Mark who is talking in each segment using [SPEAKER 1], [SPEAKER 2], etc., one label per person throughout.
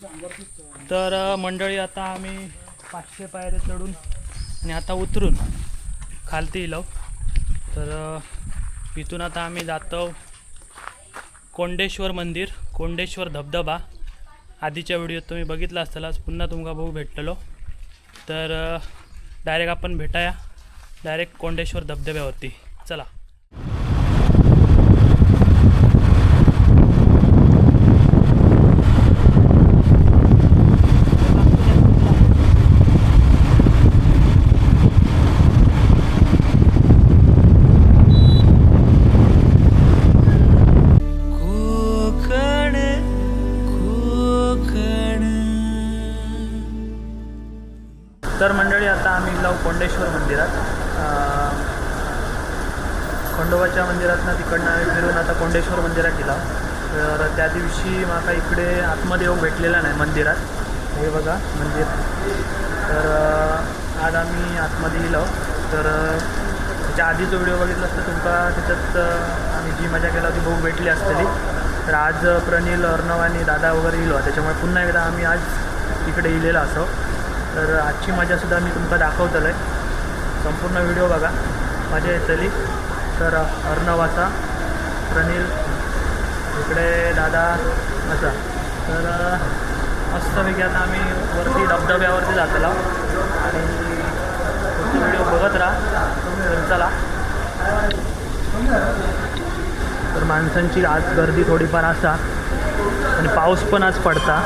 [SPEAKER 1] तर मंडळी आता आम्ही 500 पायऱ्या चढून आणि आता उतरून खालती येलो. तर इथून आता आम्ही जातो कोंडेश्वर मंदिर, कोंडेश्वर धबधबा. आधीच्या व्हिडिओत तुम्ही बघितला असताल, आज पुन्हा तुमका भाऊ भेटलेलो. तर डायरेक्ट आपण भेटाया डायरेक्ट कोंडेश्वर धबधब्यावरती. चला. तर मंडळी आता आम्ही गेलो कोंडेश्वर मंदिरात. खंडोबाच्या मंदिरातनं तिकडनं आम्ही फिरून आता कोंडेश्वर मंदिरात गेलो. तर त्या दिवशी माका इकडे आतमध्ये येऊ भेटलेला नाही मंदिरात. हे बघा मंदिर. तर आज आम्ही आतमध्ये गेलो. तर त्याच्या आधीचा व्हिडिओ बघितला असता तुमका, त्याच्यात आम्ही जी मजा केला ती भाऊ भेटली असतली. तर आज प्रणील, अर्णव आणि दादा वगैरे गेलो, त्याच्यामुळे पुन्हा एकदा आम्ही आज इकडे येलेलो असो. तर आजची मजासुद्धा मी तुमका दाखवतलं आहे. संपूर्ण व्हिडिओ बघा, मजा येतली. तर अर्णव असा, प्रणील इकडे, दादा असा. तर मस्तपैकी आता आम्ही वरती धबधब्यावरती जातलो आणि व्हिडिओ बघत राहा. चला. तर माणसांची आज गर्दी थोडीफार असा आणि पाऊस पण आज पडता.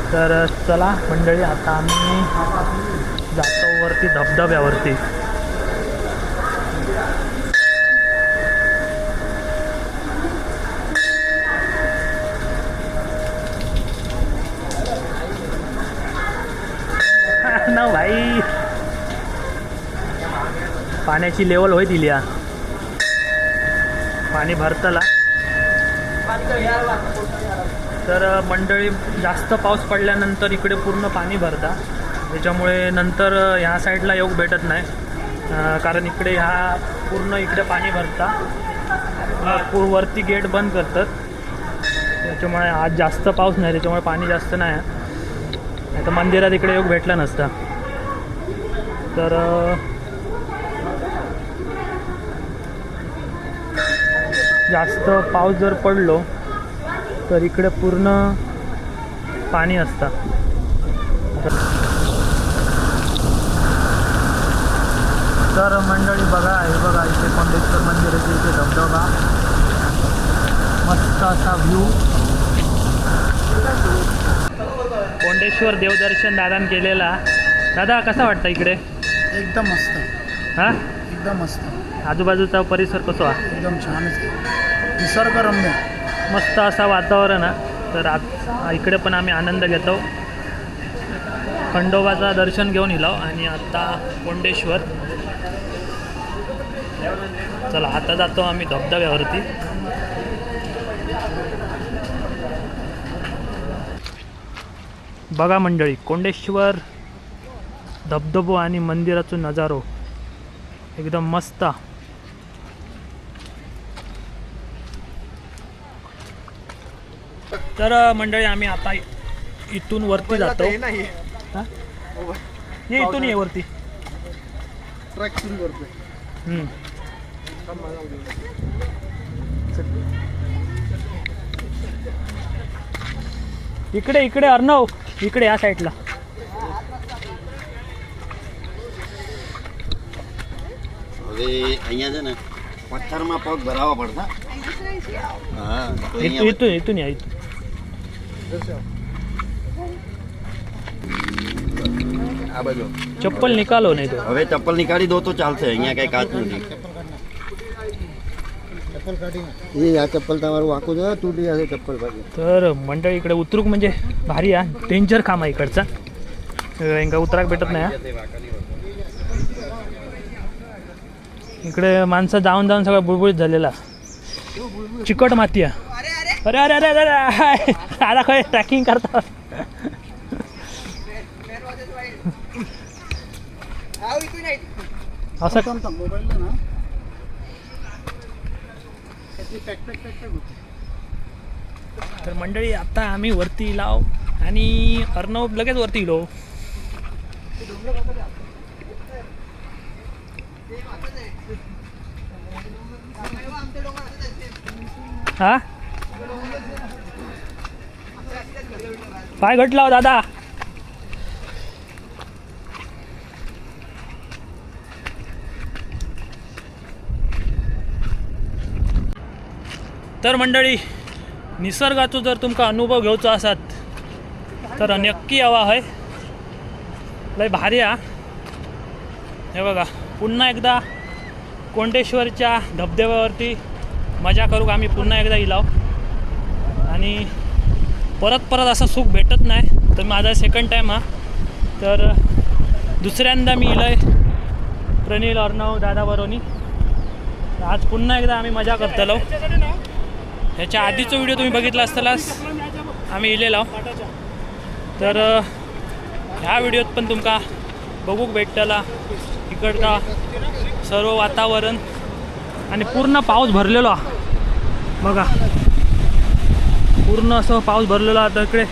[SPEAKER 1] तर चला मंडळी, आता आम्ही जातो वरती धबधब्यावरती. ना भाई, पाण्याची लेवल होय दिली. पाणी भरतला. तर मंडळी, जास्त पाऊस पडल्यानंतर इकडे पूर्ण पाणी भरता. त्याच्यामुळे नंतर ह्या साईडला येऊ भेटत नाही, कारण इकडे ह्या पूर्ण इकडे पाणी भरता. वरती गेट बंद करतात. त्याच्यामुळे आज जास्त पाऊस नाही, त्याच्यामुळे पाणी जास्त नाही. आता मंदिरात इकडे येऊ भेटला नसता. तर जास्त पाऊस जर पडलो तर इकडे पूर्ण पाणी असतं. तर मंडळी बघा, हे बघा इथे कोंडेश्वर मंदिराचे इथे धबधबा, मस्त असा व्ह्यू. कोंडेश्वर देवदर्शन दादान केलेला. दादा कसा वाटतं इकडे?
[SPEAKER 2] एकदम मस्त.
[SPEAKER 1] हां,
[SPEAKER 2] एकदम मस्त.
[SPEAKER 1] आजूबाजूचा परिसर कसो आहे?
[SPEAKER 2] एकदम छानच, निसर्गरम्य,
[SPEAKER 1] मस्त असा वातावरण आहे. तर आज इकडे पण आम्ही आनंद घेतो. खंडोबाचा दर्शन घेऊन येलो आणि आता कोंडेश्वर. चला, आता जातो आम्ही धबधब्यावरती. बघा मंडळी, कोंडेश्वर धबधबो आणि मंदिराचो नजारो एकदम मस्त. तर मंडळी, आम्ही आता इथून वरती जातो. ये इथून ये वरती.
[SPEAKER 2] ट्रॅक सुरू करतोय.
[SPEAKER 1] इकडे इकडे अर्णव, इकडे या साईडला.
[SPEAKER 3] હવે અહીંયા છે ને પથ્થરમાં પગ ભરાવા પડતા. હા,
[SPEAKER 1] इथून या. इथून
[SPEAKER 3] આ બાજુ
[SPEAKER 1] चप्पल निकालो नाही तो.
[SPEAKER 3] હવે ચપ્પલ નીકાળી દો તો ચાલશે. અહીંયા કઈ કાચ નથી.
[SPEAKER 2] हे या चप्पल તમારું વાકું છે, તૂટી જશે चप्पल પાછી.
[SPEAKER 1] तर मंडळी, इकडे उतरूक म्हणजे भारी आहे. डेंजर काम आहे इकडचा. यांका उतराक भेटत नाही. इकडे माणसं जाऊन जाऊन सगळं बुळबुळीत झालेला चिकट माती आहे. अरे अरे अरे अरे अरे आता काय ट्रॅकिंग करता असं
[SPEAKER 2] मोबाईल ना
[SPEAKER 1] तर मंडळी आता आम्ही वरती इलाव आणि अर्णव लगेच वरती इलो. हा पाय घटला हो दादा. तर मंडळी निसर्गाचो जर तुमका अनुभव घेवचो आसात तर नक्की यावा आहे. लय भारी हा. हे बघा पुन्हा एकदा कोंडेश्वरच्या धबधब्यावरती मजा करू आम्ही पुन्हा एकदा इलाव. आणि परत परत असं सुख भेटत नाही. तर माझा सेकंड टाईम हा. तर दुसऱ्यांदा मी इलोय प्रणील अर्णव दादा बरोनी. आज पुन्हा एकदा आम्ही मजा करतलो. ह्याच्या आधीचा व्हिडिओ तुम्ही बघितला असतालाच आम्ही इलेलो. तर ह्या व्हिडिओत पण तुमका बघूक भेटतला इकडचा सर्व वातावरण आणि पूर्ण पाऊस भरलेलो बघा. पूर्ण असं पाऊस भरलेला आता इकडे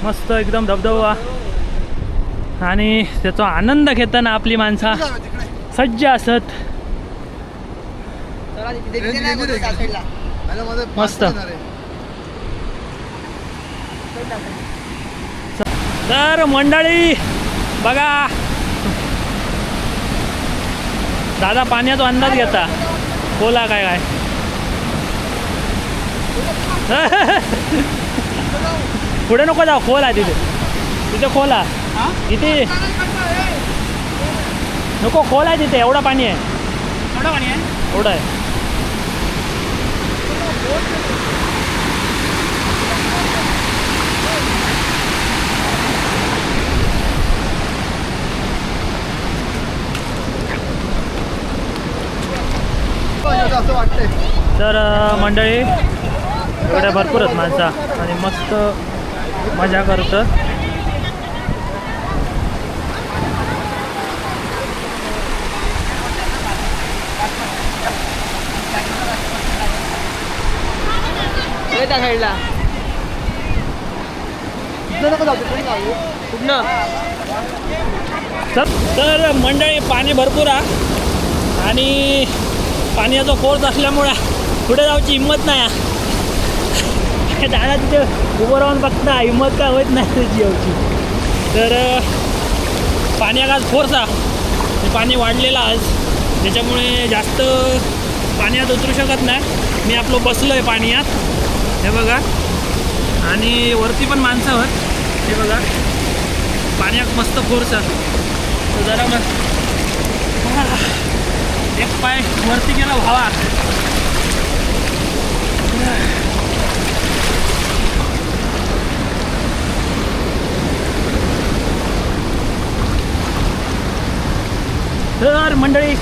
[SPEAKER 1] मस्त एकदम धबधबा आणि त्याचा आनंद घेताना आपली माणसा सज्ज असत. मस्त. तर मंडळी बघा दादा पाण्याचा अंदाज घेता खोला काय काय पुढे नको जाऊ. खोल आहे तिथे तिथे खोल आहे तिथे नको. खोल आहे तिथे एवढं पाणी आहे. एवढं पाणी आहे एवढं आहे.
[SPEAKER 2] असं वाटतंय.
[SPEAKER 1] तर मंडळी एवढ्या भरपूरच माणसा आणि मस्त मजा करतं.
[SPEAKER 4] साईडला
[SPEAKER 1] तर मंडळी पाणी भरपूर आहे आणि पाण्याचा फोर्स असल्यामुळे पुढे जाऊची हिंमत नाही. दादा तिथे उभं राहून बघता हिंमत काय होत नाही त्याची यावची. तर पाण्यात आज फोर्स आहे. पाणी वाढलेलं आज त्याच्यामुळे जास्त पाण्यात उतरू शकत नाही. मी आपलं बसलो आहे पाण्यात हे बघा. आणि वरती पण माणसं आहोत हे बघा. पाण्यात मस्त फोर्स आहे. तर जरा मग एक पाय वरती गेला व्हावा. तर मंडळी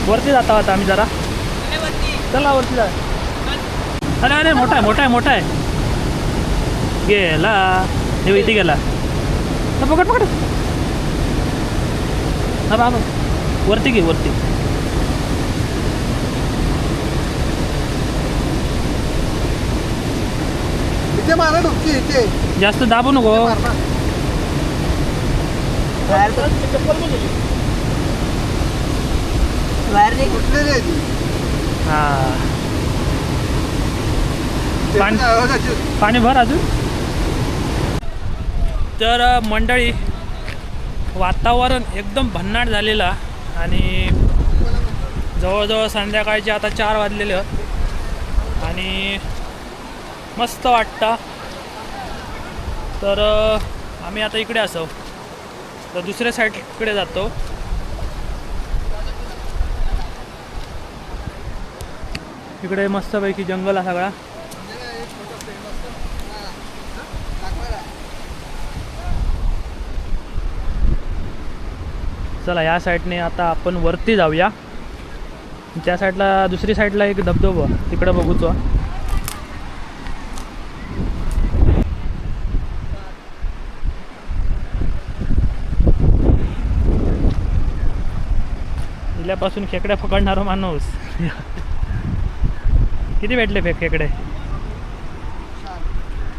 [SPEAKER 1] वरती जाता आता आम्ही जरा. चला वरती जा. अरे अरे मोठा आहे मोठा आहे मोठा आहे. गेला हे इथे गेला. पकड पकड. हा बाबा वरती घे वरती.
[SPEAKER 2] इथे मारा डुबकी इथे.
[SPEAKER 1] जास्त दाबू नको.
[SPEAKER 2] कुठलेली आहे ती?
[SPEAKER 1] हां पाणी भर अजून. तर मंडळी वातावरण एकदम भन्नाट झालेलं आणि जवळजवळ संध्याकाळचे आता 4 वाजलेले आणि मस्त वाटतं. तर आम्ही आता इकडे असो तर दुसऱ्या साईडकडे जातो. इकडे मस्तपैकी जंगल आहे सगळा. चला या साईडने आता आपण वरती जाऊया. त्या साईडला दुसरी साईडला एक धबधबा तिकडं बघूचो. इल्यापासून खेकड्या पकडणारा माणूस. किती भेटले खेकडे?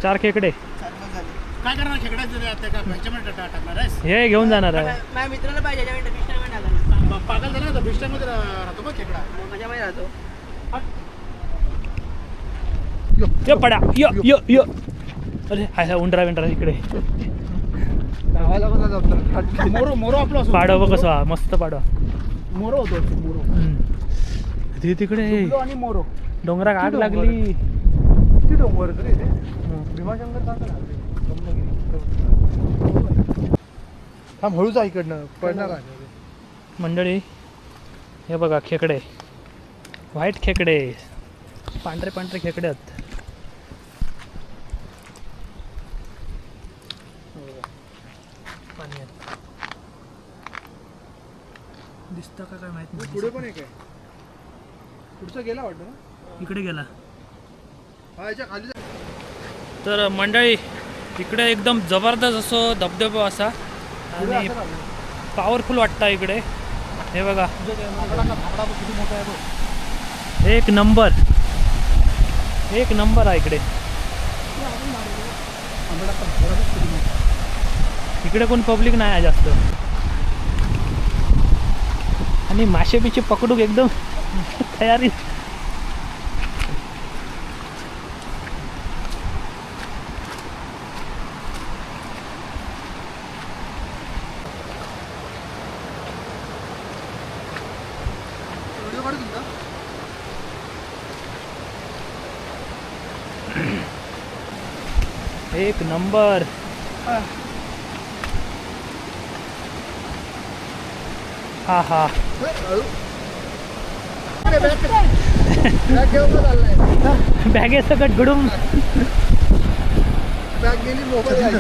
[SPEAKER 1] 4 खेकडे.
[SPEAKER 4] काय करणार खेकड्याचं आता का ह्याच्यामध्ये टाकणार आहेस?
[SPEAKER 1] हे घेऊन जाणार आहे.
[SPEAKER 5] माझ्या मित्राला पाहिजे टाकला
[SPEAKER 4] पागल झाला ना बिस्टमध्ये राहतो बघ खेकडा.
[SPEAKER 5] माझ्यामध्ये राहतो.
[SPEAKER 1] ये पडा यो यो यो. अरे हाय हाय उंडरा विंडरा इकडे.
[SPEAKER 2] गावाला पण जातो.
[SPEAKER 4] मोरो मोरो आपलं असं.
[SPEAKER 1] पाडव बघ कसं मस्त पाडव.
[SPEAKER 4] मोरो होतो मोरो.
[SPEAKER 1] ते तिकडे
[SPEAKER 4] डुबलो आणि मोरो.
[SPEAKER 1] डोंगराक आग लागली.
[SPEAKER 4] किती डोंगर रे ते? भीमाशंकर जातं ना. थांब हळूच आहे इकडनं पडणार आहे.
[SPEAKER 1] मंडळी हे बघा खेकडे, व्हाईट खेकडे, पांढरे पांढरे खेकडे आहेत. पाण्यात दिसतं का काय माहित नाही.
[SPEAKER 4] पुढे पण एक आहे. पुढचा गेला वाटतं ना.
[SPEAKER 1] इकडे गेला.
[SPEAKER 4] हा याच्या खाली जा.
[SPEAKER 1] तर मंडळी इकडे एकदम जबरदस्त असो धबधबा असा आणि पॉवरफुल वाटतं इकडे. हे बघा
[SPEAKER 4] किती मोठा आहे बघ.
[SPEAKER 1] एक नंबर आहे इकडे. इकडे कोण पब्लिक नाही आहे जास्त आणि मासे बिचे पकडूक एकदम तयारी.
[SPEAKER 4] व्हिडिओ काढू तुमचा.
[SPEAKER 1] एक नंबर. हा हा बॅगेसकट गडून
[SPEAKER 4] बॅग गेली मोबाईल.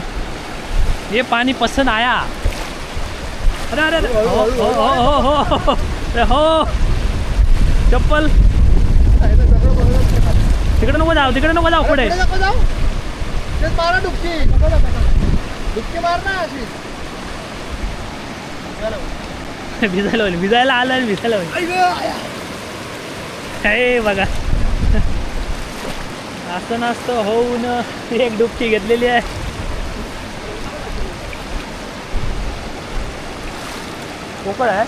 [SPEAKER 1] ये पानी पसंद आया. अरे अरे अरे हो हो हो हो हो अरे हो चप्पल तिकडे नको जाऊ पुढे.
[SPEAKER 4] मारा डुबकी मार ना अशी.
[SPEAKER 1] भिजायला आलं आणि भिजायला हे बघा असं नसतं होऊन एक डुबकी घेतलेली आहे. पोकळ आहे.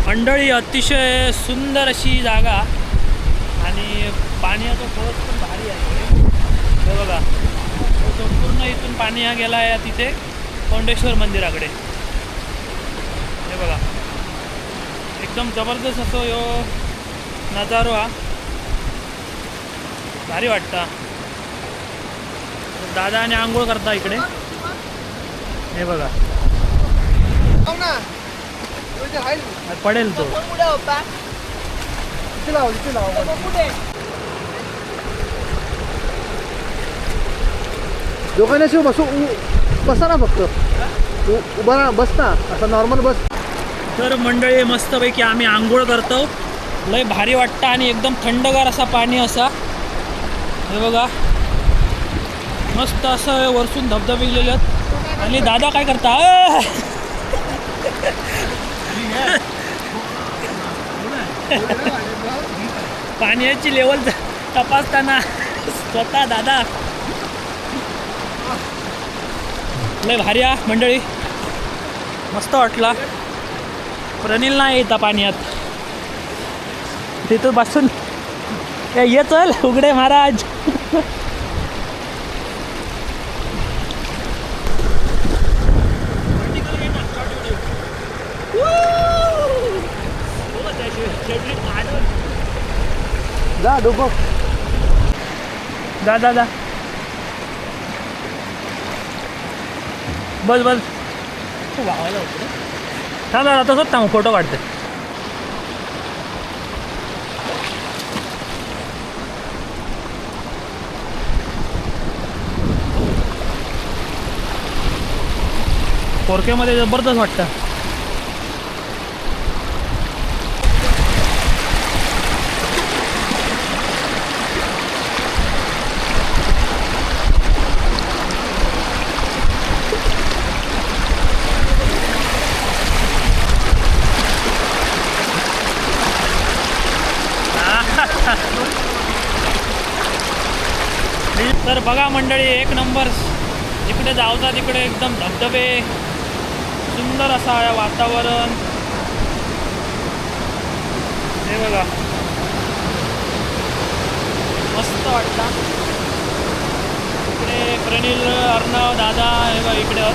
[SPEAKER 1] मंडळी अतिशय सुंदर अशी जागा आणि पाण्याचा स्रोत पण भारी आहे. हे बघा संपूर्ण इथून पाणी हा गेला आहे तिथे कोंडेश्वर मंदिराकडे. हे बघा एकदम जबरदस्त असो यो नजारो हा भारी वाटता. दादा आणि आंघोळ करता इकडे. हे बघा पडेल तो.
[SPEAKER 4] दोघांना शिव बसा ना फक्त. उभा ना बस ना असं नॉर्मल बस.
[SPEAKER 1] तर मंडळी मस्तपैकी आम्ही आंघोळ करतो. लय भारी वाटतं आणि एकदम थंडगार असा पाणी असा. हे बघा मस्त असं वरसून धबधबे गेलेले आहेत आणि दादा काय करता पाण्याची लेवल तपासताना स्वतः दादा. लय भारी आहे मंडळी मस्त वाटला. प्रनिल नाही येता पाण्यात तिथं बसून ये चल उघडे महाराज.
[SPEAKER 4] जा डोबो
[SPEAKER 1] जा जा जा बस बस थांब तसंच थांब फोटो काढते. फोरकेमध्ये जबरदस्त वाटतं. तर बघा मंडळी, एक नंबर. जिकडे जावता तिकडे एकदम धबधबे, सुंदर असा वातावरण. हे बघा, मस्त वाटतं. इकडे प्रणील, अर्णव, दादा, हे बघा इकडे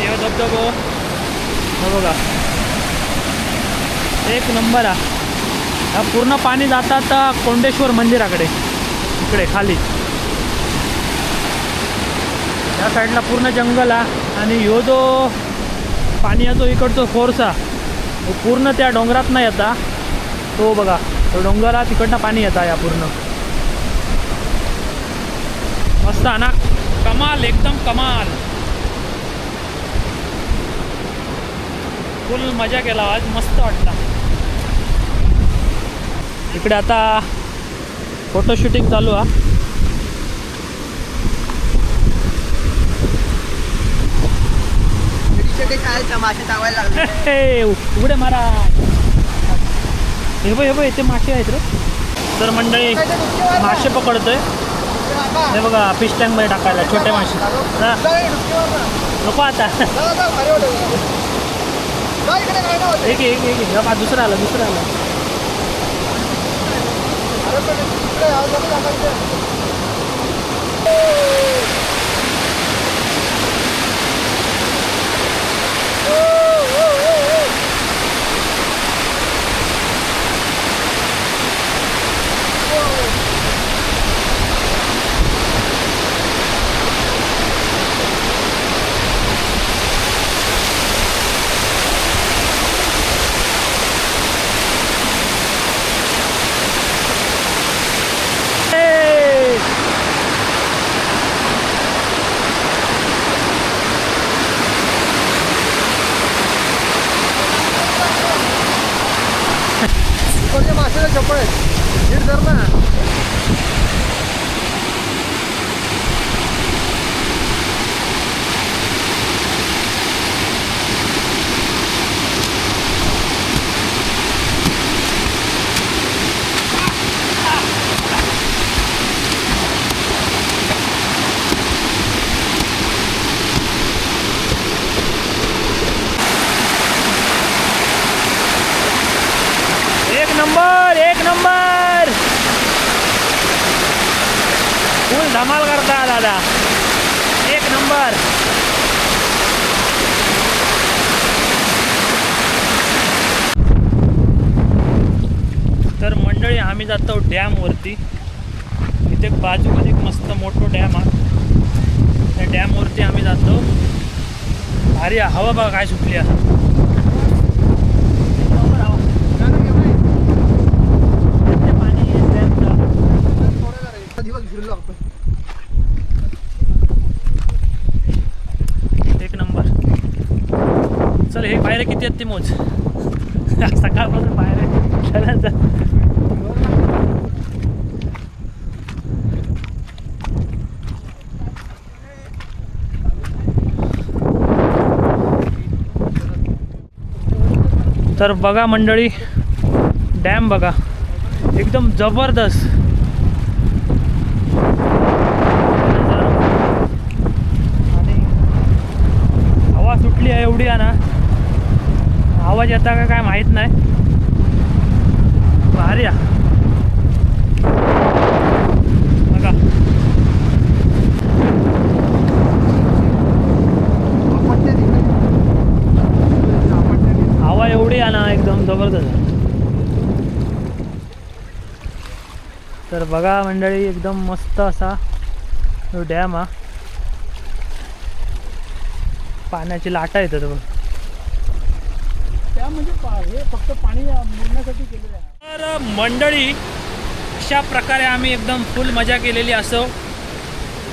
[SPEAKER 1] हे धबधबो. हे बघा, एक नंबर आहे. हा पूर्ण पाणी जातात कोंडेश्वर मंदिराकडे, इकडे खाली या साईडला पूर्ण जंगल आहे. आणि ह्यो जो पाणी येतो इकडचा फोर्सा तो पूर्ण त्या डोंगरात नाही येता. तो बघा, तो डोंगरा तिकडनं पाणी येतं या पूर्ण. मस्त आहे ना, कमाल, एकदम कमाल. फुल मजा केला आज, मस्त वाटला. इकडे आता फोटोशूटिंग चालू आहे.
[SPEAKER 5] मासे चावायला लागले.
[SPEAKER 1] हे उघडे मारा. हे बघ इथे मासे आहेत रे. तर मंडळी मासे पकडतोय. हे बघा, फिश टँकमध्ये टाकायला छोटे मासे. हा, नको आता. एक एक एक बघा, दुसरं आलं.
[SPEAKER 4] माशाला चपळ आहेत. नीट धर ना.
[SPEAKER 1] एक नंबर. फुल धमाल करता दादा, एक नंबर. तर मंडळी, आम्ही जातो डॅमवरती. इथे बाजूमध्ये एक मस्त मोठं डॅम आहे. त्या डॅमवरती आम्ही जातो. अरे हवा बघा काय सुटली आहे. एक नंबर. चल, हे पायऱ्या किती आहेत ते मोज. सकाळपासून पायऱ्या. तर बघा मंडळी, डॅम बघा, एकदम जबरदस्त. सुटली आहे एवढी आहे ना, आवाज येता का काय माहीत नाही. भारी आहे बघा. हवा एवढी आहे ना, एकदम जबरदस्त. तर बघा मंडळी, एकदम मस्त असा तो डॅम हा. पाण्याची लाटा येतात बघ. त्यामध्ये हे फक्त पाणी मुरण्यासाठी केलेलं आहे. तर मंडळी, अशा प्रकारे आम्ही एकदम फुल मजा केलेली असो.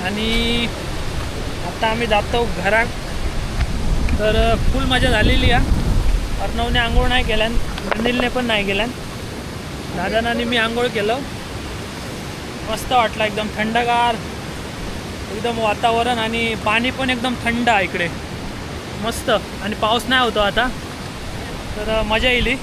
[SPEAKER 1] आणि आता आम्ही जातो घरात. तर फुल मजा झालेली आहे. अर्णवने आंघोळ नाही केल्यान, अनिलने पण नाही केल्यान, दादानाने मी आंघोळ केलं. मस्त वाटलं, एकदम थंडगार एकदम वातावरण. आणि पाणी पण एकदम थंड आहे इकडे, मस्त. आणि पाऊस नाही होतो आता, तर मजा येईल.